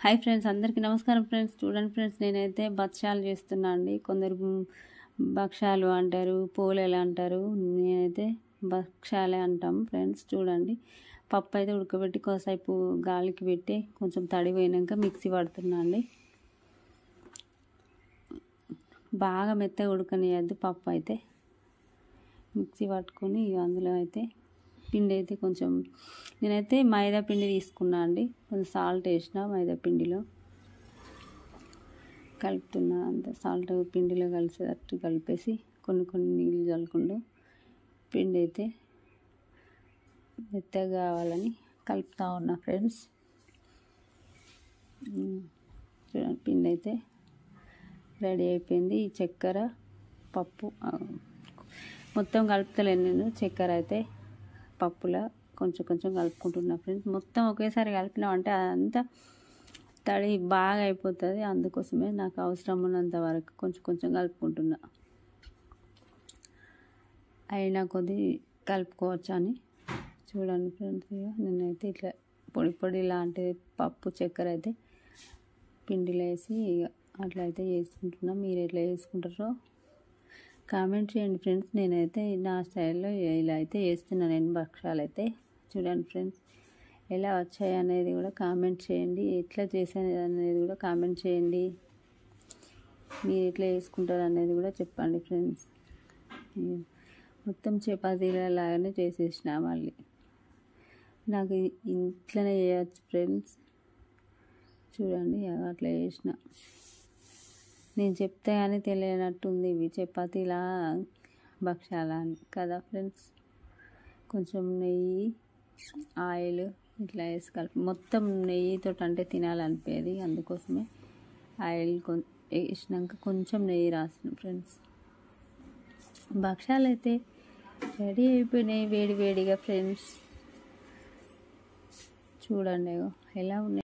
Hi friends, అందరికీ నమస్కారం friends. చూడండి ఫ్రెండ్స్, నేనైతే భక్షాలు చేస్తున్నా అండి. కొందరు భక్షాలు అంటారు, పోలేలు అంటారు, నేనైతే భక్షాలే అంటాం ఫ్రెండ్స్. చూడండి, పప్పు అయితే ఉడకబెట్టి కొద్దిసేపు గాలికి పెట్టి కొంచెం తడి పోయినాక మిక్సీ పడుతున్నా అండి. బాగా మెత్తగా ఉడకనియద్దు పప్పు అయితే. మిక్సీ పట్టుకొని అందులో అయితే పిండి అయితే కొంచెం నేనైతే మైదా పిండి తీసుకున్నా అండి. కొంచెం సాల్ట్ వేసిన మైదా పిండిలో కలుపుతున్నా. అంత సాల్ట్ పిండిలో కలిసేటట్టు కలిపేసి కొన్ని నీళ్ళు చల్లుకుంటూ పిండి అయితే మెత్తగా కావాలని కలుపుతా ఉన్నా ఫ్రెండ్స్. చూడండి, పిండి అయితే రెడీ అయిపోయింది. ఈ చక్కెర పప్పు మొత్తం కలుపుతలేను నేను. చక్కెర అయితే పప్పులో కొంచెం కలుపుకుంటున్నా ఫ్రెండ్స్. మొత్తం ఒకేసారి కలిపినామంటే అదంతా తడి బాగా అయిపోతుంది. అందుకోసమే నాకు అవసరం ఉన్నంత వరకు కొంచెం కలుపుకుంటున్నా. అయినా కొద్ది కలుపుకోవచ్చు అని. చూడండి ఫ్రెండ్స్, నేనైతే ఇట్లా పొడి లాంటి పప్పు చక్కెర అయితే పిండిలో వేసి అట్లా అయితే చేసుకుంటున్నా. మీరు ఎట్లా చేసుకుంటారో కామెంట్ చేయండి ఫ్రెండ్స్. నేనైతే నా స్టైల్లో ఇలా అయితే చేస్తున్నాను నేను భక్షాలు అయితే. చూడండి ఫ్రెండ్స్, ఎలా వచ్చాయి అనేది కూడా కామెంట్ చేయండి. ఎట్లా చేసాను అనేది కూడా కామెంట్ చేయండి. మీరు ఎట్లా చేసుకుంటారు అనేది కూడా చెప్పండి ఫ్రెండ్స్. మొత్తం చపాతీల లాగానే చేసేసిన. మళ్ళీ నాకు ఇంట్లోనే చేయవచ్చు ఫ్రెండ్స్. చూడండి, అట్లా చేసిన. నేను చెప్తే కానీ తెలియనట్టుంది ఇవి చపాతీలా భక్షాల కదా ఫ్రెండ్స్. కొంచెం నెయ్యి, ఆయిల్ ఇట్లా వేసి కలిపి మొత్తం నెయ్యితో అంటే తినాలనిపించేది. అందుకోసమే ఆయిల్ వేసినాక కొంచెం నెయ్యి రాసిన ఫ్రెండ్స్. భక్షాలు అయితే రెడీ అయిపోయినాయి వేడిగా ఫ్రెండ్స్. చూడండి ఎలా ఉన్నాయి.